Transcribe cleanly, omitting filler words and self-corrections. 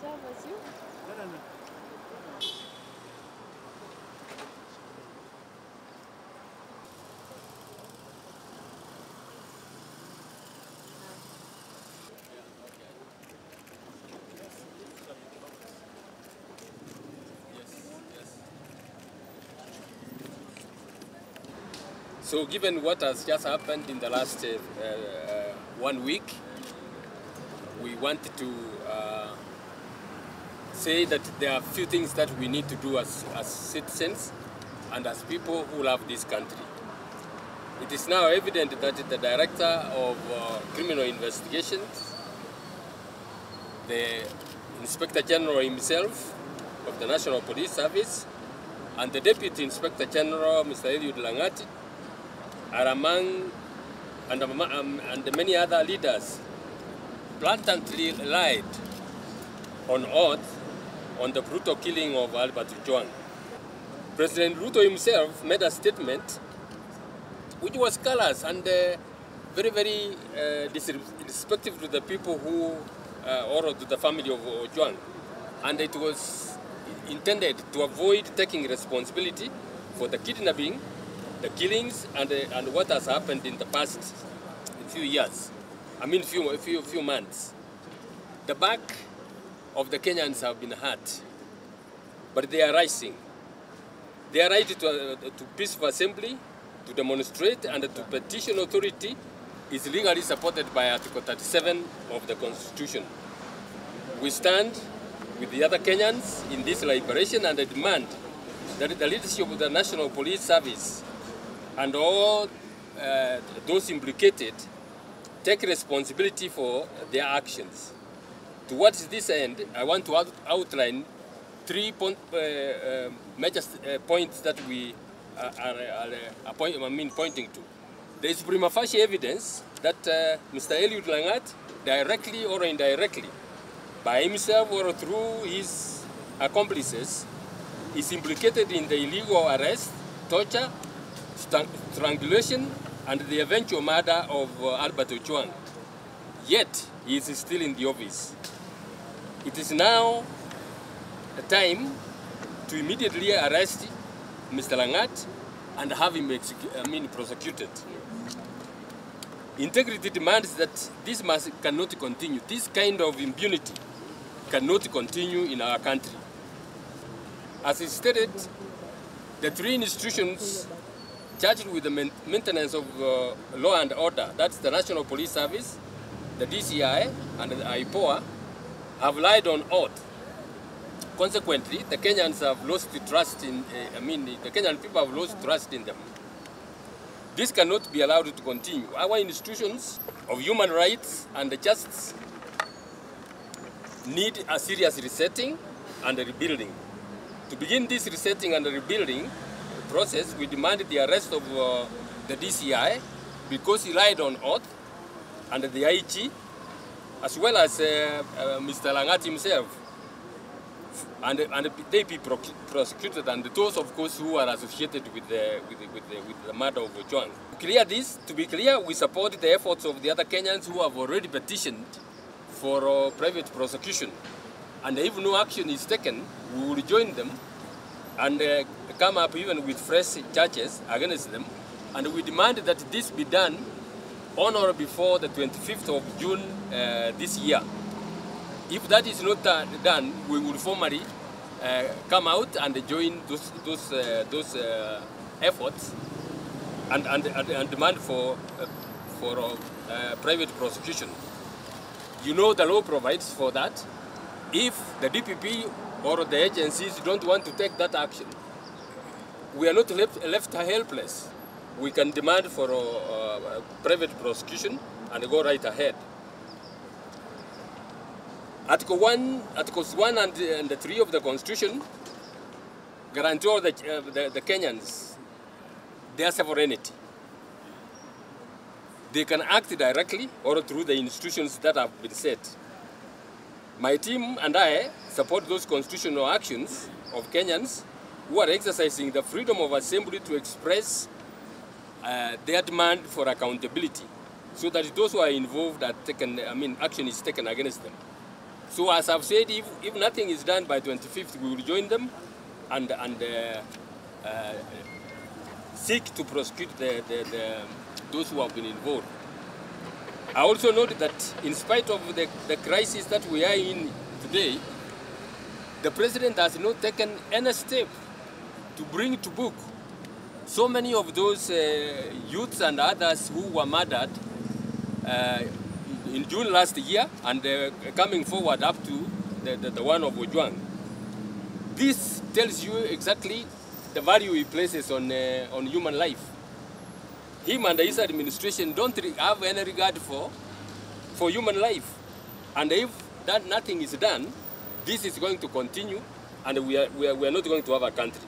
serve as you? No. So given what has just happened in the last 1 week, we want to say that there are a few things that we need to do as citizens and as people who love this country. It is now evident that the Director of Criminal Investigations, the Inspector General himself of the National Police Service, and the Deputy Inspector General, Mr. Eliud Langati, are among and many other leaders blatantly lied on oath on the brutal killing of Albert Ojwang. President Ruto himself made a statement which was callous and very, very disrespectful to the people who, or to the family of Ojwang. And it was intended to avoid taking responsibility for the kidnapping, the killings, and what has happened in the past few years. I mean, few months. The back of the Kenyans have been hurt, but they are rising. Their right to peaceful assembly, to demonstrate, and to petition authority is legally supported by Article 37 of the Constitution. We stand with the other Kenyans in this liberation and demand that the leadership of the National Police Service and all those implicated take responsibility for their actions. Towards this end, I want to outline three major points that we are pointing to. There is prima facie evidence that Mr. Eliud Langati, directly or indirectly, by himself or through his accomplices, is implicated in the illegal arrest, torture, strangulation, and the eventual murder of Albert Ojwang. Yet, he is still in the office. It is now the time to immediately arrest Mr. Langati and have him prosecuted. Integrity demands that this cannot continue. This kind of impunity cannot continue in our country. As is stated, the three institutions charged with the maintenance of law and order, that's the National Police Service, the DCI, and the IPOA, have lied on oath. Consequently, the Kenyans have lost trust in, the Kenyan people have lost trust in them. This cannot be allowed to continue. Our institutions of human rights and justice need a serious resetting and rebuilding. To begin this resetting and rebuilding process, we demanded the arrest of the DCI because he lied on oath, and the IG, as well as Mr. Langati himself. And they be prosecuted, and those, of course, who are associated with the murder of Ojwang. To be clear, we support the efforts of the other Kenyans who have already petitioned for private prosecution. And if no action is taken, we will join them and come up even with fresh charges against them. And we demand that this be done on or before the 25th of June this year. If that is not done, we will formally come out and join those efforts and demand for private prosecution. You know, the law provides for that. If the DPP or the agencies don't want to take that action, we are not left helpless. We can demand for private prosecution and go right ahead. Articles 1 and 3 of the Constitution guarantee all the Kenyans their sovereignty. They can act directly or through the institutions that have been set. My team and I support those constitutional actions of Kenyans who are exercising the freedom of assembly to express their demand for accountability, so that those who are involved are taken, action is taken against them. So as I've said, if nothing is done by 25th, we will join them and seek to prosecute those who have been involved. I also note that in spite of the crisis that we are in today, the president has not taken any step to bring to book so many of those youths and others who were murdered in June last year and coming forward up to the one of Ojwang. This tells you exactly the value he places on human life. Him and his administration don't have any regard for human life. And if that nothing is done, this is going to continue and we are not going to have a country.